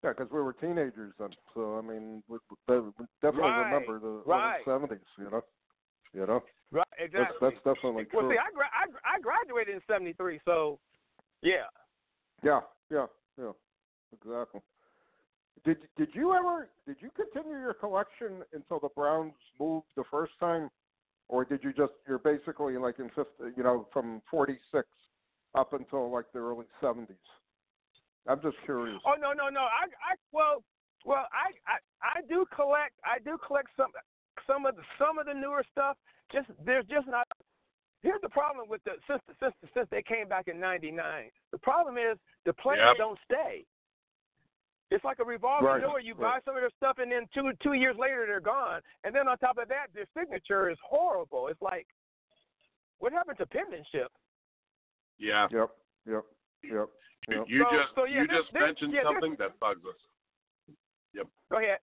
Yeah, because we were teenagers then. So I mean, we definitely remember the early 70s. You know. Right, exactly. That's definitely true. Well, see, I graduated in '73, so yeah. Yeah, exactly. Did you continue your collection until the Browns moved the first time, or you're basically like in from '46 up until like the early '70s? I'm just curious. Oh no. I do collect some of the newer stuff, there's just not. Here's the problem with since they came back in '99. The problem is the players don't stay. It's like a revolving door. You buy some of their stuff, and then two years later they're gone. And then on top of that, their signature is horrible. It's like, what happened to penmanship? Yeah. Yep. You just mentioned something that bugs us. Yep. Go ahead.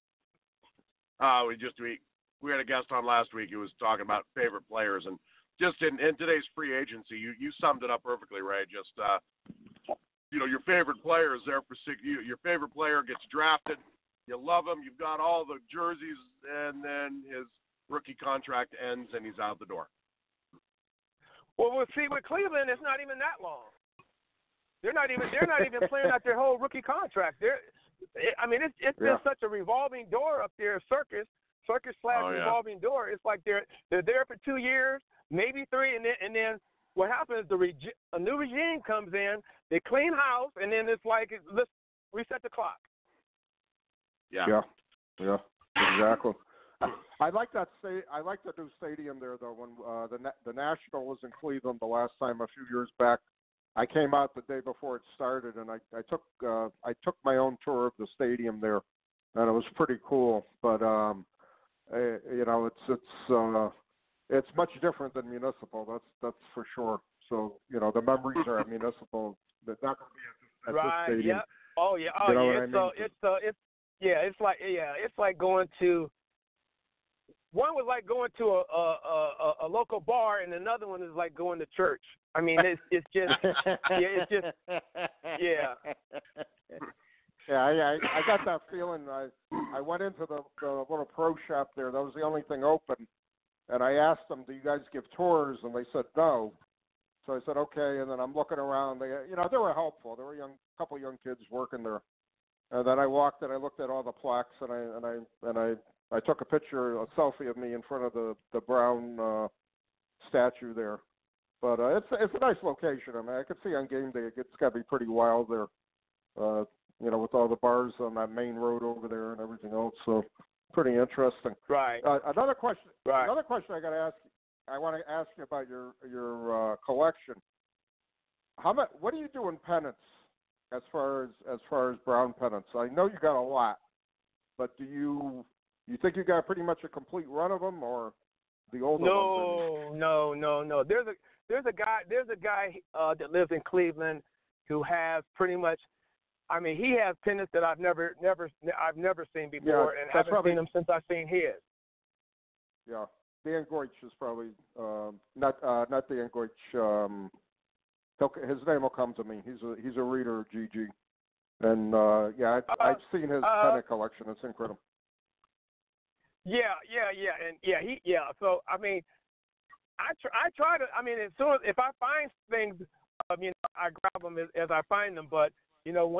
We had a guest on last week who was talking about favorite players, and just in today's free agency, you summed it up perfectly, Ray. Just your favorite player is there for 6 years. Your favorite player gets drafted. You love him. You've got all the jerseys, and then his rookie contract ends, and he's out the door. Well, see, with Cleveland, it's not even that long. They're not even playing out their whole rookie contract. It's been such a revolving door up there, circus / revolving door. It's like they're there for 2 years, maybe 3, and then what happens is a new regime comes in, they clean house, and then it's like, let's reset the clock. Yeah, exactly. I like that. I like the new stadium there, though. When the National was in Cleveland the last time a few years back, I came out the day before it started, and I took my own tour of the stadium there, and it was pretty cool. But it's much different than municipal. That's for sure. So the memories are at municipal. They're not going to be at this stadium. Yeah. Oh yeah. Oh you know yeah. What I mean? It's like going to. One was like going to a local bar, and another one is like going to church. I mean, it's just Yeah, I got that feeling. I went into the little pro shop there. That was the only thing open, and I asked them, "Do you guys give tours?" And they said no. So I said, "Okay." And then I'm looking around. They were helpful. There were a couple young kids working there. And then I walked and I looked at all the plaques, and I took a selfie of me in front of the brown statue there. But it's a nice location. I mean, I could see on game day it's got to be pretty wild there, with all the bars on that main road over there and everything else. So pretty interesting. Right. Another question. Right. Another question I got to ask. I want to ask you about your collection. What do you do in pennants as far as brown pennants? I know you got a lot, but do you think you got pretty much a complete run of them, or the older ones? No. There's a guy that lives in Cleveland who has pretty much. I mean, he has pennants that I've never seen before, and haven't seen them since I've seen his. Yeah, Dan Goich is probably not Dan Goich. His name will come to me. He's a reader of GG, and I've seen his pennant collection. It's incredible. Yeah. So I mean, I try to. I mean, as soon as if I find things, I grab them as I find them. But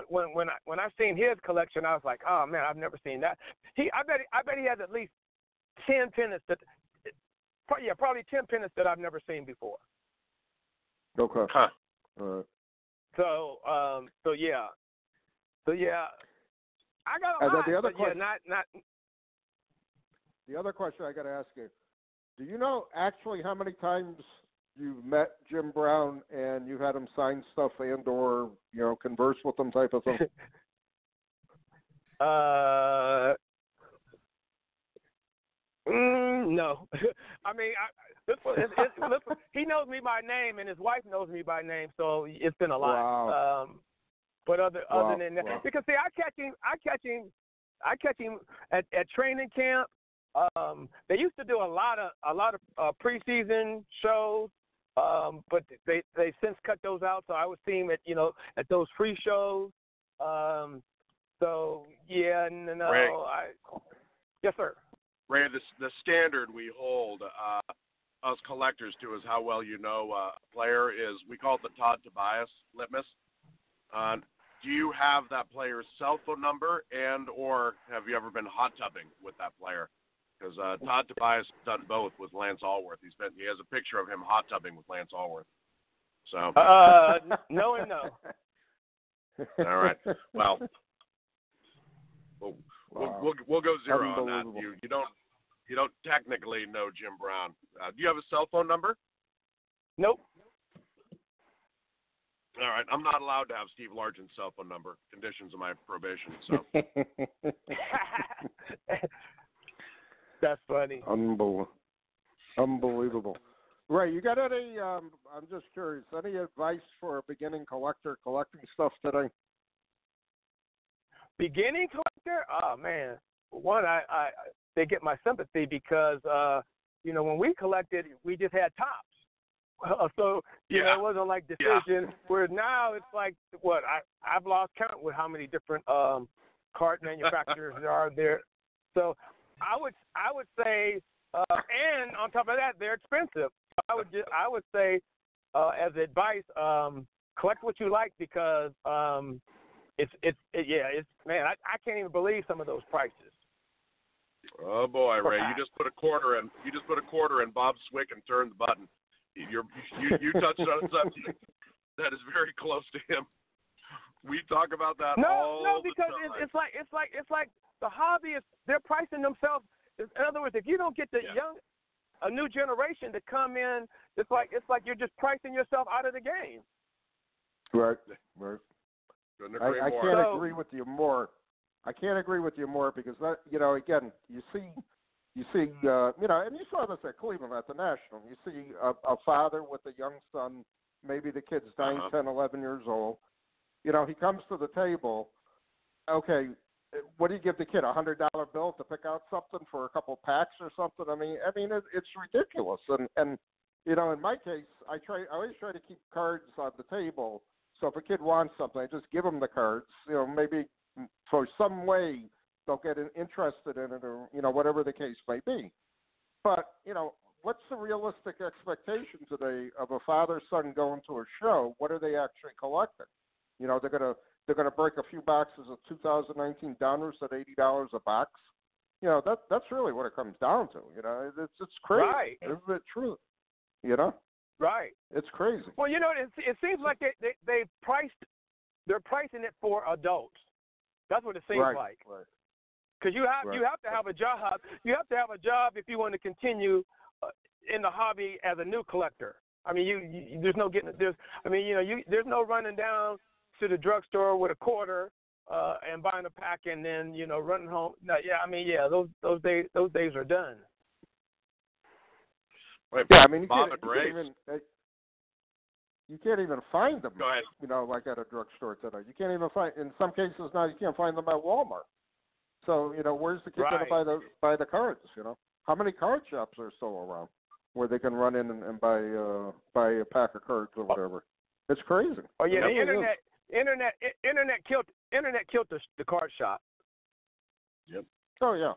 when I seen his collection, I was like, oh man, I've never seen that. I bet he has at least 10 pennants probably 10 pennants that I've never seen before. Okay. Huh. So yeah. I got a lot. The other question, not. The other question I got to ask you: do you know actually how many times you've met Jim Brown and you had him sign stuff and/or converse with him, type of thing? No. I mean, he knows me by name, and his wife knows me by name, so it's been a lot. Wow. But other than that, because see, I catch him at training camp. They used to do a lot of preseason shows, but they since cut those out. So I would see him at those free shows. So yeah, no, Ray. Yes, sir. Ray, the standard we hold us collectors to is how well you know a player is. We call it the Todd Tobias litmus. Do you have that player's cell phone number, and or have you ever been hot tubbing with that player? Because Todd Tobias has done both with Lance Allworth. He has a picture of him hot tubbing with Lance Allworth. So no and no. All right. Well, we'll go zero on that. You don't You don't technically know Jim Brown. Do you have a cell phone number? Nope. All right. I'm not allowed to have Steve Largen's cell phone number. Conditions of my probation. So. That's funny. Unbelievable. Ray, you got any, I'm just curious, any advice for a beginning collector collecting stuff today? Beginning collector? Oh, man. One, they get my sympathy because, when we collected, we just had tops. So, it wasn't like decision, whereas now it's like, I've lost count with how many different card manufacturers there are there. So I would say, and on top of that, they're expensive. I would say, as advice, collect what you like because it's man, I can't even believe some of those prices. Oh boy, Ray, you just put a quarter in Bob Swick and turned the button. You touched on something that is very close to him. We talk about that all the time. No, because it's like the hobbyists, they're pricing themselves. In other words, if you don't get a new generation to come in, it's like you're just pricing yourself out of the game. Right. I can't agree with you more. I can't agree with you more because that, again, you see, and you saw this at Cleveland at the National. You see a father with a young son, maybe the kid's 9, 10, 11 years old. He comes to the table. Okay, what do you give the kid? $100 bill to pick out something for a couple packs or something? I mean, it's ridiculous. And in my case, I always try to keep cards on the table. So if a kid wants something, I just give them the cards. Maybe for some way they'll get interested in it, or whatever the case may be. But what's the realistic expectation today of a father-son going to a show? What are they actually collecting? They're gonna break a few boxes of 2019 Downers at $80 a box. That's really what it comes down to. It's crazy. Right. Isn't it true? Right. It's crazy. Well, it seems like they're pricing it for adults. That's what it seems like. Right. Because you have to have a job. You have to have a job if you want to continue in the hobby as a new collector. I mean, there's no there's no running down to the drugstore with a quarter and buying a pack and then running home. No, those days are done. Wait, yeah, you can't even find them. Go ahead. Like at a drugstore today. You can't even find. In some cases now, you can't find them at Walmart. So where's the kid going to buy the cards? How many card shops are still around where they can run in and buy a pack of cards or whatever? It's crazy. Oh yeah, the internet killed the card shop. Yep. Oh yeah.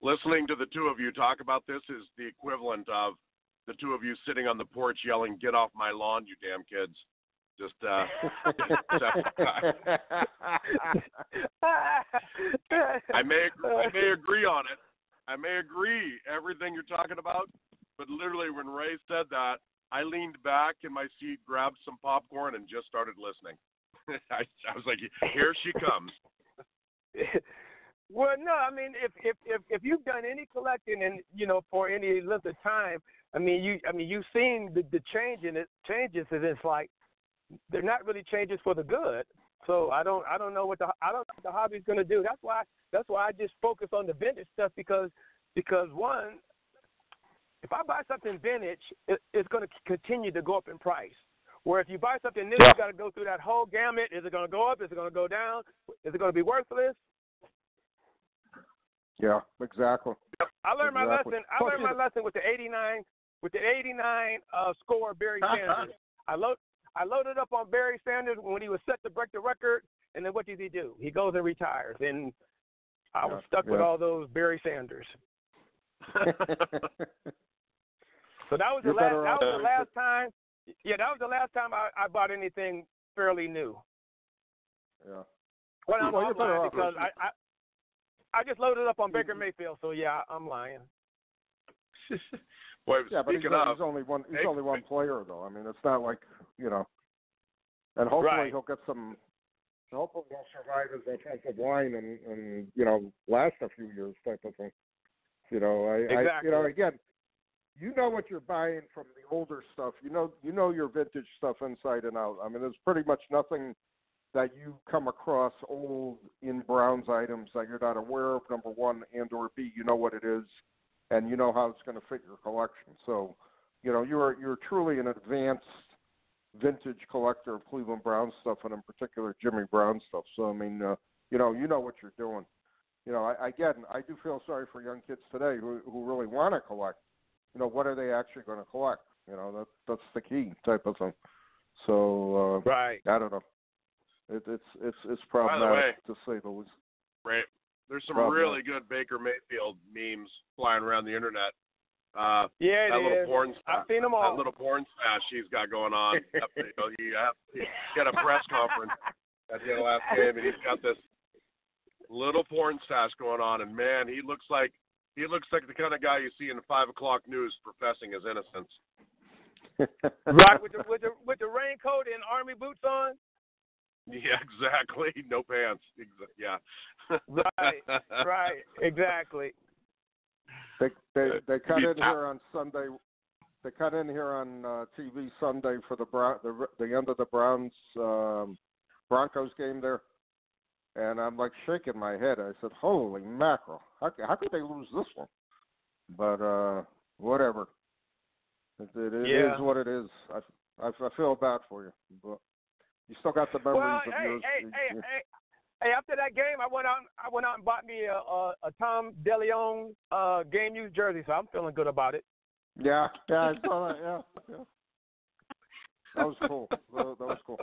Listening to the two of you talk about this is the equivalent of the two of you sitting on the porch yelling, "Get off my lawn, you damn kids!" Just I may agree on it. I may agree everything you're talking about, but literally when Ray said that, I leaned back in my seat, grabbed some popcorn, and just started listening. I was like, "Here she comes." Well, no, I mean, if you've done any collecting and for any length of time, you've seen the changes, and it's like they're not really changes for the good. So I don't know what the hobby's going to do. That's why I just focus on the vintage stuff because one, if I buy something vintage, it's going to continue to go up in price. Where if you buy something new, you got to go through that whole gamut. Is it going to go up? Is it going to go down? Is it going to be worthless? Yeah, exactly. I learned my lesson. I learned my lesson with the '89 score Barry Sanders. I loaded up on Barry Sanders when he was set to break the record, and then what did he do? He goes and retires, and I was stuck with all those Barry Sanders. So that was the last time. Yeah, that was the last time I bought anything fairly new. Yeah. Well, I'm lying because I just loaded up on Baker Mayfield, so yeah, I'm lying. Boy, but he's only one. He's only one player, though. I mean, it's not like And hopefully he'll get some. Hopefully he'll survive his offensive line and last a few years type of thing. Exactly. Again, you know what you're buying from the older stuff. You know your vintage stuff inside and out. I mean, there's pretty much nothing that you come across old in Browns items that you're not aware of, number one, and or B, you know what it is, and you know how it's going to fit your collection. So, you're truly an advanced vintage collector of Cleveland Browns stuff, and in particular Jimmy Brown stuff. So, I mean, you know what you're doing. I do feel sorry for young kids today who really want to collect. What are they actually going to collect? That's the key type of thing. So, right. I don't know. It's problematic to say the least. Right. There's some really good Baker Mayfield memes flying around the internet. That little porn stash, I've seen them all. That little porn stash he's got going on. He had a press conference at the end of last game, and he's got this little porn stash going on. And man, he looks like the kind of guy you see in the 5 o'clock news professing his innocence. Right, with the raincoat and army boots on. Yeah, exactly. No pants. Yeah. Right. Exactly. They cut in here on Sunday. They cut in here on TV Sunday for the end of the Browns Broncos game there, and I'm like shaking my head. I said, "Holy mackerel! How could they lose this one?" But whatever. It is what it is. I feel bad for you, but you still got the memories of yours. Hey, after that game, I went out and bought me a Tom DeLeon game used jersey, so I'm feeling good about it. Yeah, I saw that. Yeah. That was cool. That was cool.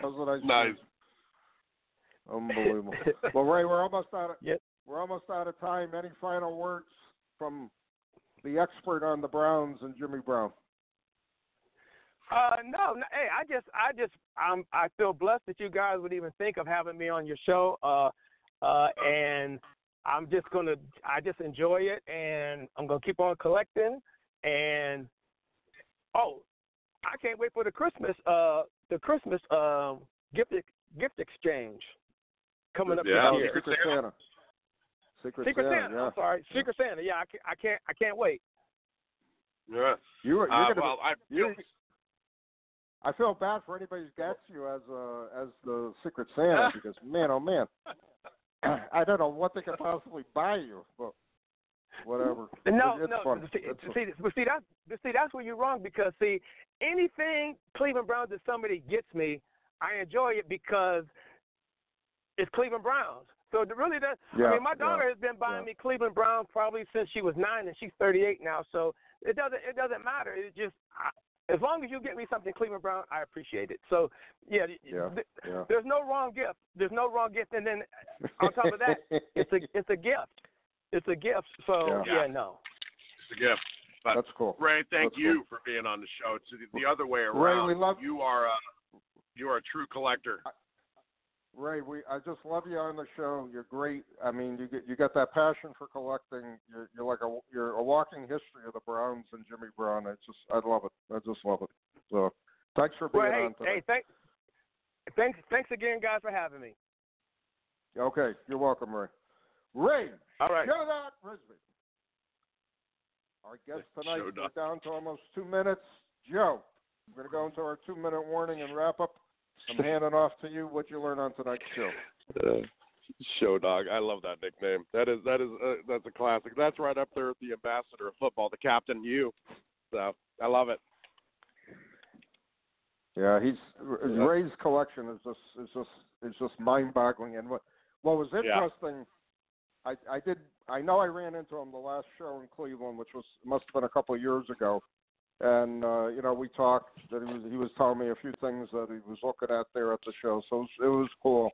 That was a nice. Unbelievable. Well, Ray, we're almost out of time. Any final words from the expert on the Browns and Jimmy Brown? No. Hey, I feel blessed that you guys would even think of having me on your show. And I just enjoy it, and I'm gonna keep on collecting. And I can't wait for the Christmas gift exchange coming up this year. Secret Santa. Secret Santa. Yeah. I'm sorry, Secret Santa. Yeah, I can't wait. Yeah. I feel bad for anybody who gets you as the Secret Santa because man, oh man, I don't know what they could possibly buy you, but whatever. No. It's fun. See, that's where you're wrong because anything Cleveland Browns that somebody gets me, I enjoy it because it's Cleveland Browns. So it really does. Yeah, I mean, my daughter has been buying me Cleveland Browns probably since she was 9, and she's 38 now. So it doesn't matter. It's just as long as you get me something Cleveland Brown, I appreciate it. So there's no wrong gift. There's no wrong gift, and then on top of that, it's a gift. It's a gift. So no. It's a gift. But that's cool. Ray, thank you for being on the show. It's the other way around. Ray, we love you. Are a true collector. Ray, I just love you on the show. You're great. I mean, you got that passion for collecting. You're a walking history of the Browns and Jimmy Brown. I love it. I just love it. So, thanks for being on today. Hey, thanks again, guys, for having me. Okay, you're welcome, Ray. Ray, all right. Show that Frisbee. Our guest tonight, we're down to almost 2 minutes. Joe, we're going to go into our 2-minute warning and wrap up. I'm handing off to you what you learned on tonight's show. Show dog. I love that nickname. That's a classic. That's right up there with the ambassador of football, the captain. So I love it. Yeah, Ray's collection is just mind-boggling. And what was interesting, I know I ran into him the last show in Cleveland, which must have been a couple of years ago. And, we talked, that he was telling me a few things that he was looking at there at the show. So it was cool.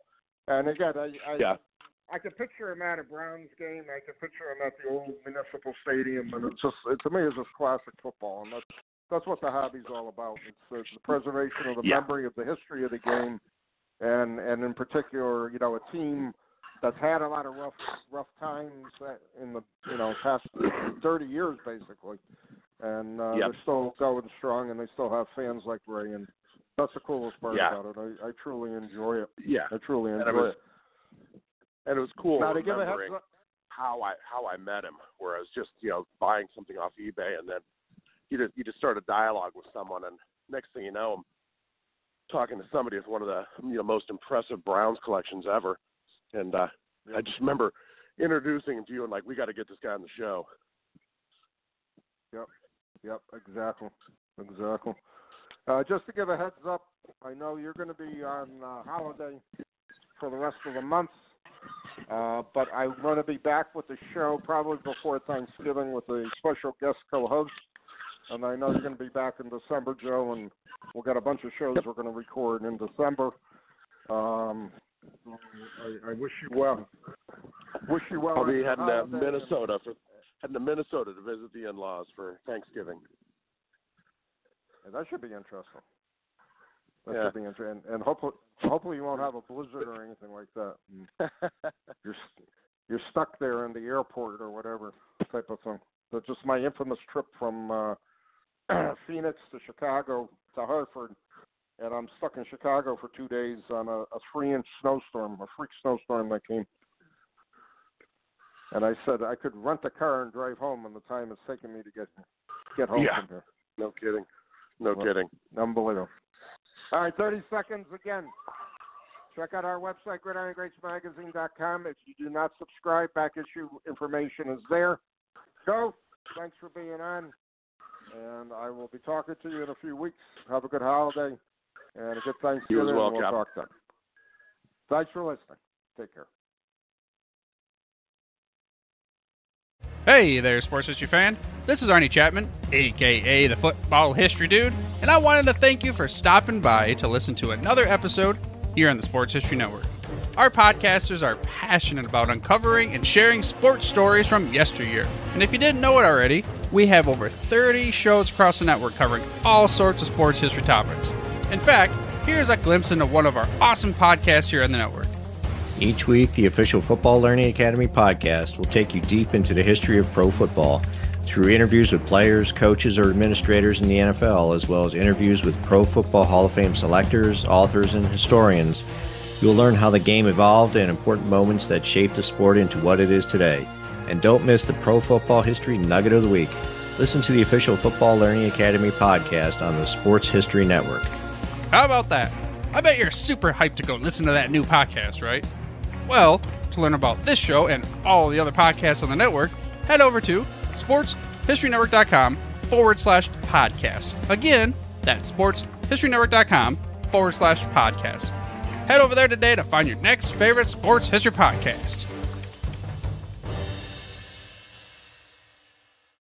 And again, I could picture him at a Browns game. I could picture him at the old Municipal Stadium. And to me, it's just classic football. And that's what the hobby's all about. It's the preservation of the memory of the history of the game. And in particular, a team that's had a lot of rough times in the past 30 years, basically. And they're still going strong, and they still have fans like Ray, and that's the coolest part about it. I truly enjoy it. Yeah, I truly enjoy it. And it was cool. Now, to give a heads up, how I met him, where I was just, buying something off eBay, and then you just start a dialogue with someone, and next thing you know, I'm talking to somebody with one of the most impressive Browns collections ever, and I just remember introducing him to you and we got to get this guy on the show. Yep, exactly. Just to give a heads up, I know you're going to be on holiday for the rest of the month, but I'm going to be back with the show probably before Thanksgiving with a special guest co-host. And I know you're going to be back in December, Joe, and we'll get a bunch of shows we're going to record in December. I wish you well. I'll be heading to Minnesota to visit the in-laws for Thanksgiving. Yeah, that should be interesting. And hopefully you won't have a blizzard or anything like that. You're stuck there in the airport or whatever type of thing. That's just my infamous trip from Phoenix to Chicago to Hartford, and I'm stuck in Chicago for 2 days on a 3-inch snowstorm, a freak snowstorm that came. And I said I could rent a car and drive home, and the time it's taken me to get home from here. No kidding. Kidding. Unbelievable. All right, 30 seconds again. Check out our website, gridirongreatsmagazine.com. If you do not subscribe, back issue information is there. Joe, thanks for being on. And I will be talking to you in a few weeks. Have a good holiday and a good Thanksgiving. You as well, We'll talk then. Thanks for listening. Take care. Hey there, sports history fan. This is Arnie Chapman, a.k.a. the Football History Dude, and I wanted to thank you for stopping by to listen to another episode here on the Sports History Network. Our podcasters are passionate about uncovering and sharing sports stories from yesteryear. And if you didn't know it already, we have over 30 shows across the network covering all sorts of sports history topics. In fact, here's a glimpse into one of our awesome podcasts here on the network. Each week, the official Football Learning Academy podcast will take you deep into the history of pro football through interviews with players, coaches, or administrators in the NFL, as well as interviews with Pro Football Hall of Fame selectors, authors, and historians. You'll learn how the game evolved and important moments that shaped the sport into what it is today. And don't miss the Pro Football History Nugget of the Week. Listen to the official Football Learning Academy podcast on the Sports History Network. How about that? I bet you're super hyped to go listen to that new podcast, right? Well, to learn about this show and all the other podcasts on the network, head over to sportshistorynetwork.com/podcast. Again, that's sportshistorynetwork.com/podcast. Head over there today to find your next favorite sports history podcast.